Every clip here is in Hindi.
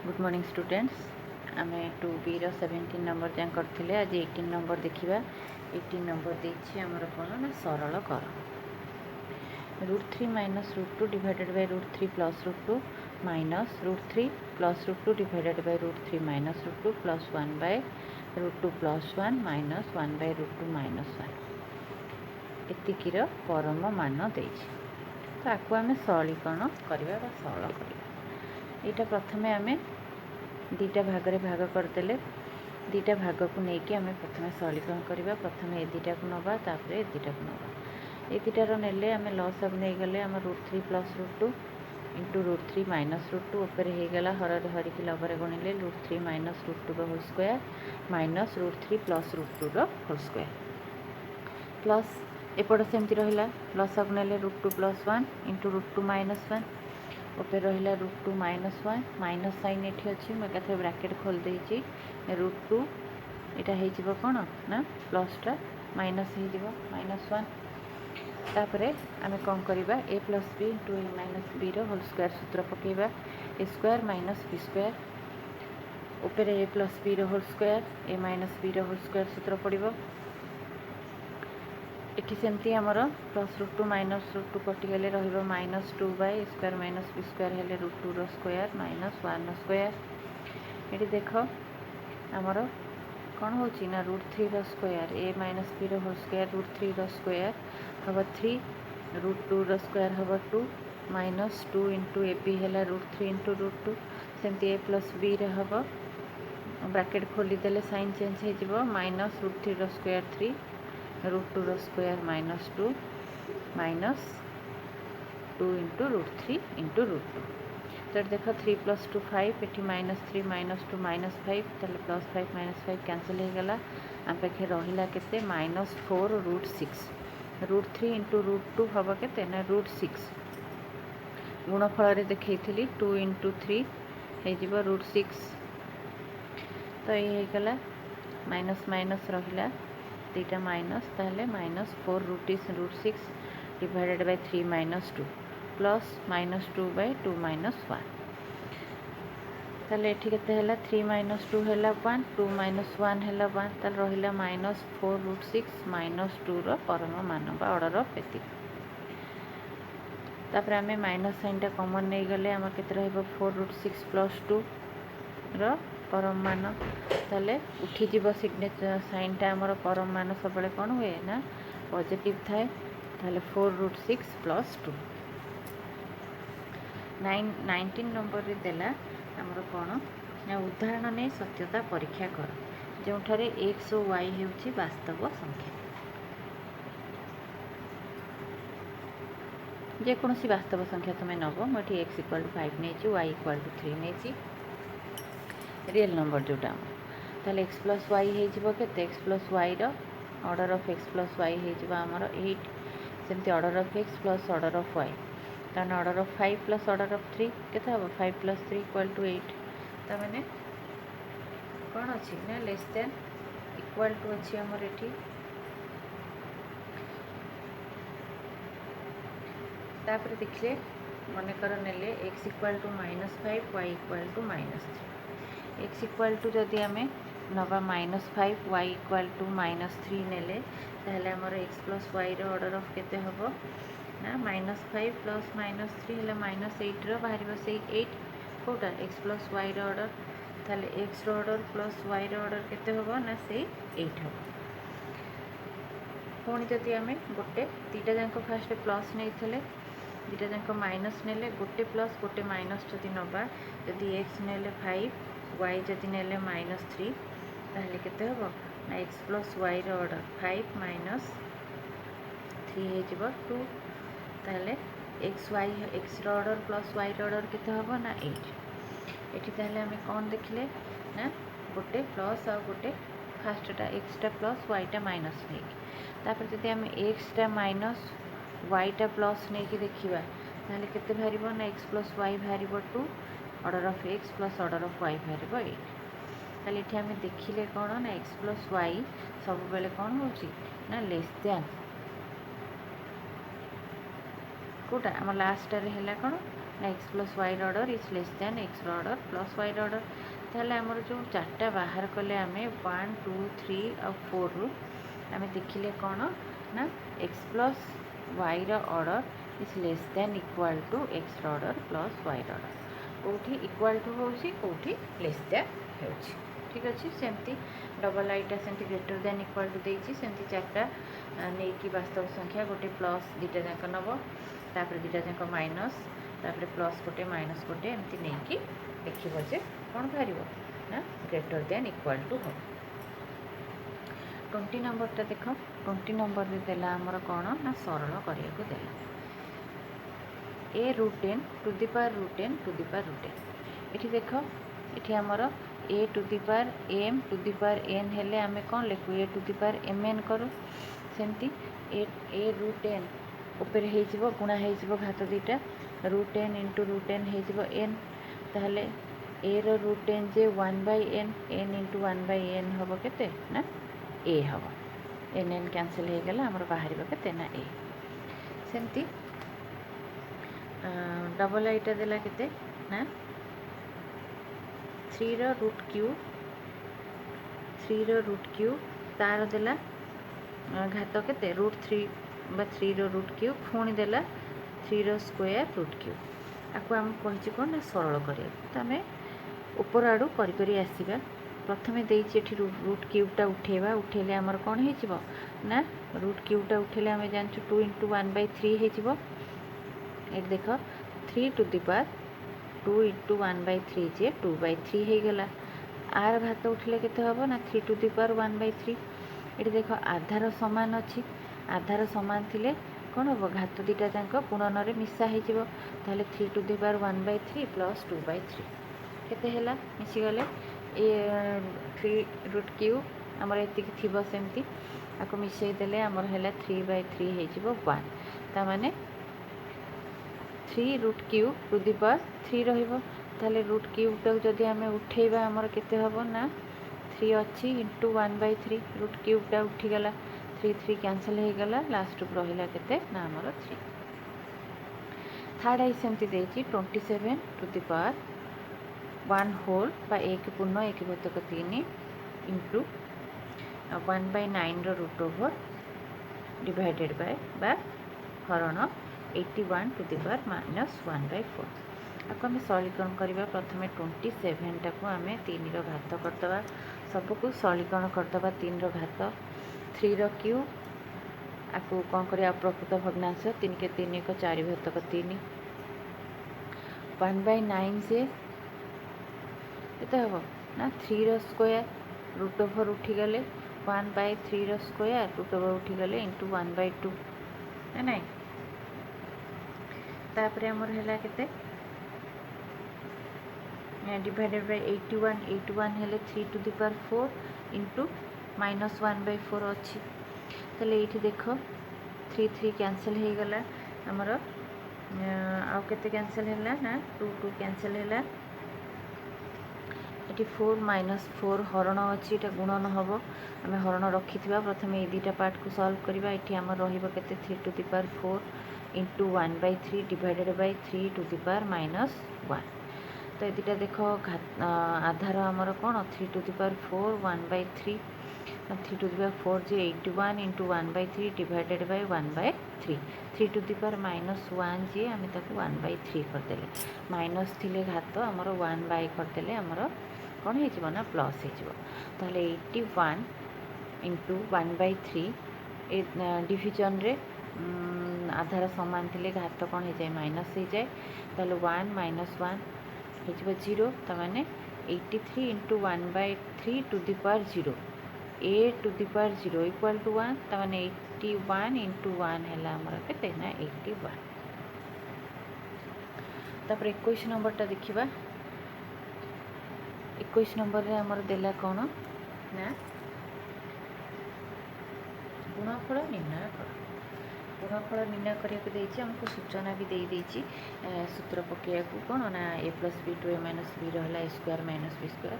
Good morning students. आम 2B 17 नंबर जाए करते आज 18 नंबर देखा। 18 नंबर देखिए आमर कौन ना सरल कर √3 minus √2 divided by √3 plus √2 minus √3 plus √2 divided by √3 minus √2 plus 1 by √2 plus 1 minus 1 by √2 minus 1 एतिकीर परम मान देछि। तो आपको आम सरलीकरण करवा सरल करवा। यहाँ प्रथम आम दीटा भाग भाग करदे दीटा भाग को लेकिन आम प्रथम सरलीकरण करवा। प्रथम ए दीटा को नवा तापर ए दीटा को नवा। ए दीटार नेले आम लस अब नहीं गले आम √3 प्लस √2 इंटू √3 माइनस √2 उपर होगला हर हरिकी लबर गुणिले √3 minus √2 whole square minus √3 plus √2 whole square plus एपट सेमती रहा लस अब नेले √2 प्लस 1 इंटू √2 माइनस 1 उपर रहा √2 माइनस 1 माइनस साइन ये अच्छी मुझे एकाथ ब्राकेट खोल देती √2 यहाँ कौन ना प्लसटा माइनस हो माइनस 1 तापर आम कौन करवा a plus B into a minus B whole square सूत्र पकेबा A square minus B square उपर a plus B whole square a minus B whole square सूत्र पड़ो। इटी सेमती आमर प्लस √2 माइनस √2 कटिगले रही minus 2 by square minus B square हेल्ले √2 स्क्वायर माइनस 1 स्क्वायर। ये देख आमर कौन हो ना √3 square A minus B whole square √3 square हम 3 √2 स्क्वायर हम 2 माइनस 2 इंटू ए बी है √3 इंटू √2 सेमती ए प्लस बी हम ब्राकेट खोलीदे साइन चेंज हो minus √3 square 3 √2 square minus 2 minus 2 into √3 into √2 तो देख 3 प्लस 2 5 ये माइनस 3 माइनस 2 माइनस 5 ताले प्लस 5 माइनस 5 कैंसिल हो गला आम पाखे रहा के माइनस 4 √6 √3 इंटू √2 हम के ना √6 गुणफल देखी 2 इंटू 3 हो √6 तो ये गला माइनस माइनस रहा दीटा माइनस ताहले minus 4 √6 divided by 3 minus 2 plus minus 2 by 2 minus 1 ताहले एठी केते हैला 3 माइनस 2 हैला 1 2 माइनस 1 हैला 1 ताहले रहिला माइनस 4 √6 माइनस 2 रो परम मान बा ऑर्डर ऑफ एति तापर आमे माइनस साइन टा कॉमन नहीं गले आम केते रहइबो 4 √6 प्लस 2 रो परम मान ताले उठीज सिग्नेचर साइनटा आमर परम मान सब कौन हुए ना पॉजिटिव थाए ताले 4 √6 प्लस 2 19 नंबर रे देला आमर कौन ना उदाहरण नहीं सत्यता परीक्षा कर जो x और y हेउची वास्तव संख्या जेकोसी वास्तव संख्या तुम्हें नब मुझे x = 5 नहीं y = 3 नहीं रियल नंबर जोटा ताले x प्लस वाई हो X plus Y order of x plus Y होमर 8 सेमती order of x plus order of y तार order of 5 plus order of 3 केते हम 5 प्लस 3 = 8 तमें कौन अच्छी ना लेस देन इक्वल टू अच्छी आमर एठी तापर देखले मनकर नेले x = -5 y = -3 x = जदि आम नवा -5 y = -3 नेले ताहले आमर x plus Y order of केते हम ना -5 प्लस -3 है -8 बाहर से 8 कौटा x प्लस वाई ऑर्डर ताहले x order plus Y order केते हम ना से 8 हम पुणी जदि आम गोटे दीटा जाक फास्ट प्लस नहीं दीटा जाक माइनस नेले गोटे प्लस गोटे माइनस जदि नवा जदि x नेले 5 y जदि नेले -3 ताहले केते हम ना x plus Y order 5 minus 3 हो 2 ताहले x order plus Y order केते हम ना 8 एठी ताहले आम कौन देखले ना गोटे प्लस आ गोटे फास्टा एक्सटा प्लस वाईटा माइनस नहीं तापर जदि आम एक्सटा माइनस वाईटा प्लस नहीं देखा ताहले केते बाहर ना x प्लस वाई बाहर 2 order of x plus order of y बाहर 8 ताहले एठी आम देखिले कौन ना x प्लस वाई सब बेले कौन हो ना लेस देन कोटा आम लास्ट है कौन ना X plus Y order is less than X order plus Y order. ताहले हमर जो चार्टा बाहर कले आमे 1 2 3 और 4 रु आमे देखिले कौन ना X plus Y order is less than equal to X order plus Y order. कौटी इक्वाल टू होउची कौटी लेस दैन होउची। ठीक अच्छे सेमती डबल आईटा सेमती ग्रेटर दैन इक्वाल टू देछि सेमती चार्टा नहीं कि वास्तव संख्या गोटे प्लस दुटा जाक नब तापर दुटा जाक माइनस तापर प्लस गोटे माइनस गोटे एमती नहीं कि देखिबो जे कौन बाहर ना ग्रेटर दैन इक्वाल टू हम। 20 नंबरटा देख 20 नंबर रे देला हमर कौन ना सरल करिया को देला A root N to the power root N to the power root N. इठी देख इठी हमर A to the power M to the power N हेले आमे कौन लिखु A to the power M N करू सेमती ए रूट एन ऊपर हो गुणा हो घात दुईटा root N into root N हो एन ताहले ए रो रूट एन जे 1 by N N into 1 by N हम के ना ए हम एन एन कैंसल हो गला आमर बाहर के ना ए सेमती डबल आईटा देला केते ना 3 रो रूट क्यूब तार देला घात के रूट 3 बा 3 रो रूट क्यूब पुणी देला 3 रो स्क्वायर रूट क्यूब आपको आम कही कौन ना सरल करिया तो आम ऊपर आड़ू करी आसवा प्रथमे देछि रूट क्यूबटा उठेबा उठेले आमर कौन हो ना रूट क्यूबटा उठेले आम जानछु 2 इंटू 1 बाय 3 हो ये देख 3 to the power 2 into 1 by 3 जे 2 बाय 3 हो गला आर घात उठले केते हबो ना 3 टू दी पावर 1 बाय 3 ये देख आधार सामान अच्छी आधार सामान थिले कौन हम घात दुटा जाक गुणन रे मिसा हो 3 to the power 1 by 3 plus 2 by 3 केते हैला मिसीगले ए 3 रूट क्यूब आमर एति थी सेमती आपको मिसई देले आमर हैला 3 बाय 3 हो 1 ता माने 3 root cube to the power 3 रहिबो ताले रूट क्यूब टा जदि आमे उठेबा आमर केते हबो ना 3 अच्छी इंटू 1 बाय 3 रूट क्यूबटा उठीगला 3 3 कैंसल हो गला लास्ट रहा केते ना आमर 3 थर्ड आई सेमती देछि 27 टू दी पावर 1 होल बा एक पूर्ण एक भतक 3 इंटू 1 बाय 9 रो रूट ओवर डिवाइडेड बाय बा हरण 81 to the power minus 1 by 4 आपको आम सरलीकरण करवा प्रथम 27 टाक आम 3 रो घात करदे सबको सरलीकरण करदे 3 रो घात 3 रो क्यूब आपको कौन कर प्रकृत भग्नांश 3 के 3 1 4 भतक 3 1 बाय 9 से केते हम ना 3 रो स्क्वायर रूट ओवर उठीगले 1 बाय 3 रो स्क्वायर रूट ओवर उठीगले इंटू 1 बाय 2 ना नहीं तापर हमर हैला केते डिवाइडेड बाय 81 हेले 3 to the power 4 into minus 1 by 4 अच्छी ताले एठी देखो 3 3 कैंसल हो गला हमर आ केते कैंसल हैला ना 2 2 कैंसल हैला ये 4 माइनस 4 हरण अच्छी गुणन हम आम हरण रखी प्रथम ये दुटा पार्ट को सॉल्व करवा ये आम रही 3 to the power 4 into 1 by 3 divided by 3 to the power minus 1 तो ये दुटा देख आधार आमर कौन 3 to the power 4 1 by 3 3 to the power 4 जे 81 into 1 by 3 divided by 1 by 3 3 to the power minus 1 जे आम 1 बाय 3 करदे माइनस थिले घात आमर 1 बाय करदे आमर कौन हो ना प्लस हो 81 इंटू 1 बाय 3 ए डिविजन रे आधार सामान थिले घात कौन हो जाए माइनस हो जाए ताले 1 माइनस 1 हो 0 तो माने 83 into 1 by 3 to the power 0 a to the power 0 equal to 1 तो माने 81 इंटू 1 है आमर के ना 81 तापर 21 नंबरटा देखा 21 नंबर रे हमर देला कौन ना गुणफल निर्णय कर गुणफल निर्णय करने आमको सूचना भी दे देछि सूत्र पकड़ को कौन ना A plus B to A minus B रहा A square minus B square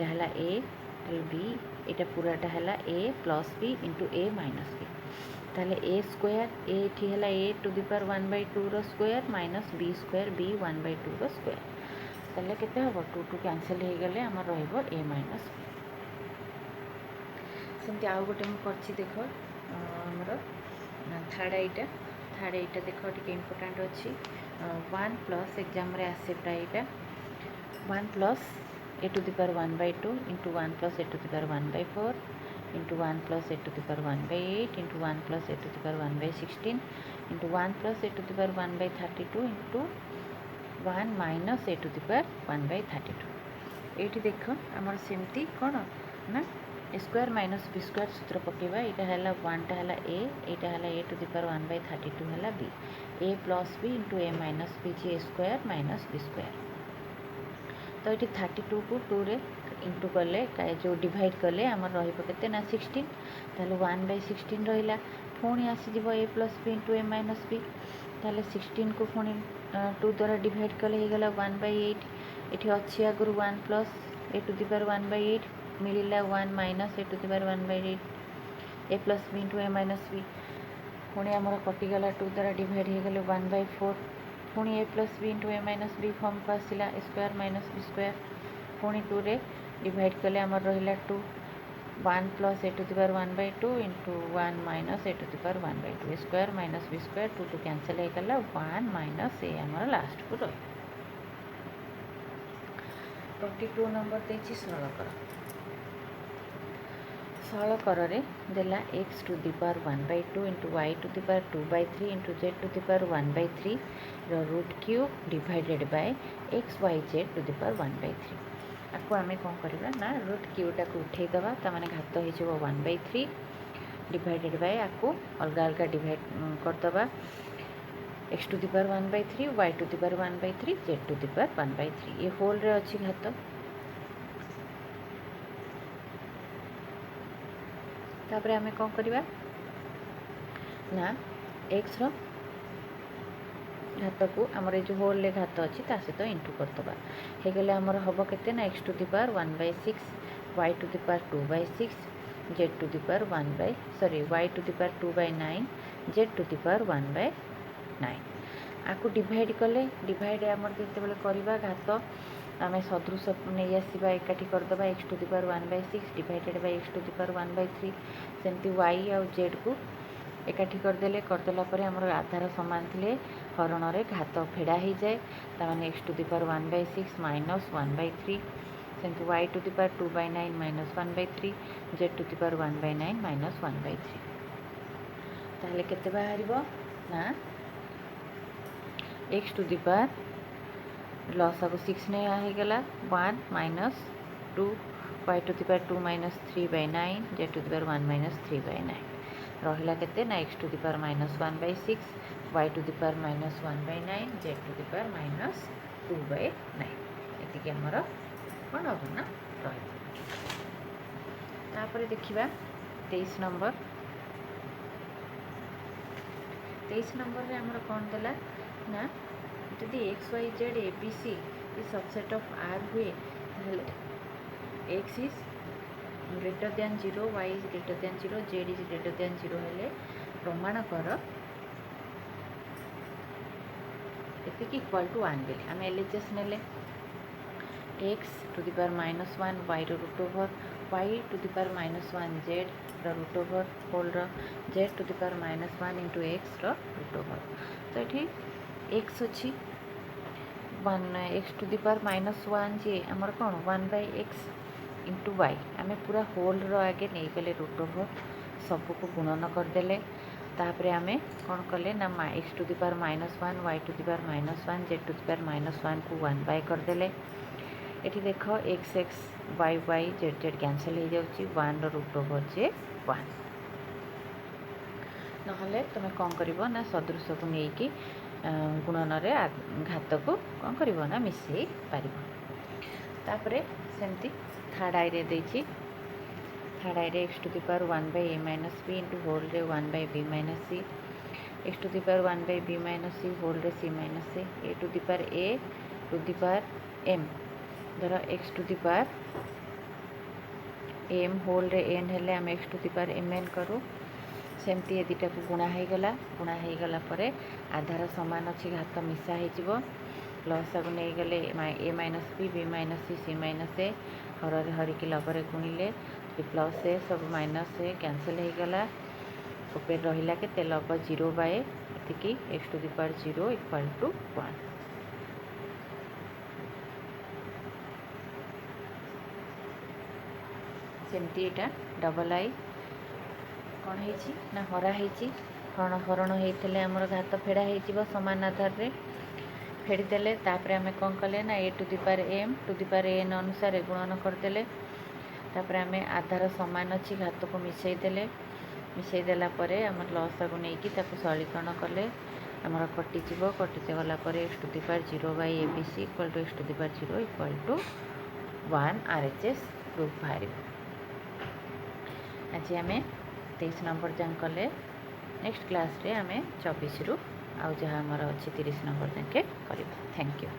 यहाँ है ए बी यहाँ पूराटा है A plus B into A minus B ताहले ए स्क्वायर एठी है ए टू द पावर 1/2 रो square minus B square B 1/2 रो स्क्वायर ताहले केते हबो 2 2 कैंसिल हो गले हमर रहइबो a माइनस b सेमती आउ गोटे मु करछि देखो हमर थर्ड एटा देखो टिके इंपोर्टेंट अछि 1 प्लस एग्जाम रे आसे प्राइटा 1 plus a to the power 1/2 into 1 plus a to the power 1/4 into 1 plus a to the power 1/8 into 1 plus a to the power 1/16 into 1 plus a to the power 1/32 into 1 minus a to the power 1/32 ये देख आमर सेमती कौन ना ए स्क्वायर माइनस बी स्क्वायर सूत्र पकेबा यहाँ है 1 टा है ए यहाँ है a to the power 1/32 है b a plus b into a minus b जी a square minus b square तो ये 32 को 2 रे इंटू कले जो डिवाइड कले आमर रही ना 16 ताहले 1/16 रहा पुणी आसीज a plus B into a minus B ताहले 16 को पुणी 2 द्वारा डिवाइड कले गला 1/8 ये अच्छी आगुरी 1 plus a to the power 1/8 मिलला 1 minus a to the power 1/8 a plus B into a minus b पुणी आमर कटिगला 2 द्वारा डिवाइड हो गले 1/4 पुणी a plus B into a minus b form को आसला a square minus B square पुणी 2 रे डिवाइड कले आमर रहा 2 1 plus a to the power 1/2 into 1 minus a to the power 1/2 a square minus B square 2 2 cancel हो गला 1 माइनस a आमर लास्ट को रही 22 नंबर देछि सरल कर रे देला x to the power 1/2 into y to the power 2/3 into z to the power 1/3 रो root cube divided by x y z to the power 1/3 आपको आम कौन करवा ना रूट क्यूटा को उठे दबा ताने घात हो 1/3 डिवाइडेड बाय आपको अलग अलग डिवाइड करदबा x to the power 1/3 y to the power 1/3 z to the power 1/3 ये होल रे अच्छी घात तापर आम कौन करवा ना एक्स घात को आमर जो होल रे घात अच्छी सहित इंटू करदबा हो गले आमर हम के ना x to the power 1/6 y to the power 2/6 z to the power y to the power 2/9 z to the power 1/9 आपको डिवाइड कले डिवाइड आमर जिते करवा घात आम सदृश नहीं आसवा एकाठी करदबा x to the power 1/6 divided by x to the power 1/3 सेमती y आउ z को एकाठी करदेले आमर आधार सामान थे हरण रे घात फेड़ा हो जाए ताने x to the power 1/6 minus 1/3 सेमती y to the power 2/9 minus 1/3 z to the power 1/9 minus 1/3 ताहले केते बाहर ना x टू द पावर लॉस आगो 6 नहीं आगला 1 minus 2 y to the power 2 minus 3/9 z to the power 1 minus 3/9 रहा के ना x to the power minus 1/6 y to the power minus 1/9 z to the power minus 2/9 ये आमर कौन हम ना रही देखा 23 नंबर रे आमर कौन देला ना यदि X Y Z A B C is subset of R हुए X is greater than 0 y is greater than 0 z is greater than 0 हेले प्रमाण कर ये इक्वाल टू 1 बोली आम एलएचएस नेले x to the power -1 y रो root over y to the power -1 z रो रूट ओवर होल रो z to the power -1 into x रो रूट ओवर तो ये x अच्छी 1 x टू द पावर -1 जे आमर कौन 1/x इंटू y आम पूरा होल रो आगे नहीं गले रूट ओवर सबको गुणन करदेले तापर आम कौन कले ना x to the power -1 y to the power -1 z to the power -1 को 1 करदेले ये देख x x y y z z cancel हो जाऊँगी 1 रूट ओवर जे 1 नहले तुम कौन कर ना सदृश को लेकिन गुणन रे घात को कौन कर ना मिसई पार तापर सेमती थर्ड आई रे देछि थर्ड आई रे x to the power 1/a minus b into whole रे 1/b minus c x to the power 1/b minus c whole रे c minus a to the power a to the power m धर x to the power m whole रे n हेले आम x to the power m n करूँ सेमती ए दुटा को गुणा हो गला पर आधार सामान अच्छी घात मिसा हो प्लस को नहीं गले ए माइनस बी माइनस सी माइनस ए हर हरिकी लबर गुणिले प्लस ए सब माइनस ए कैंसल हो गला ऊपर रहा के लग 0/एति X to the power 0 equal to 1 सेमती यहाँ डबल आई कौन है हरा हरण होते आमर घात फेड़ा हो सामान आधार रे फेड़देले तापर आम कौन कले ना A to the power M to the power N अनुसार गुणन करदे तापर आम आधार सामान अच्छी घात को मिसईदेला आम लस को लेकिन सरलीकरण कले आमर कटिज कटिगला X to the power 0/ABC equal to X to the power 0 equal to 1 RHS proof बाहर। आज आम 23 नंबर जाए कले नेक्स्ट क्लास रे आम 24 रु आउ जहाँ आमर अच्छी 30 नंबर जाके कर। Thank you.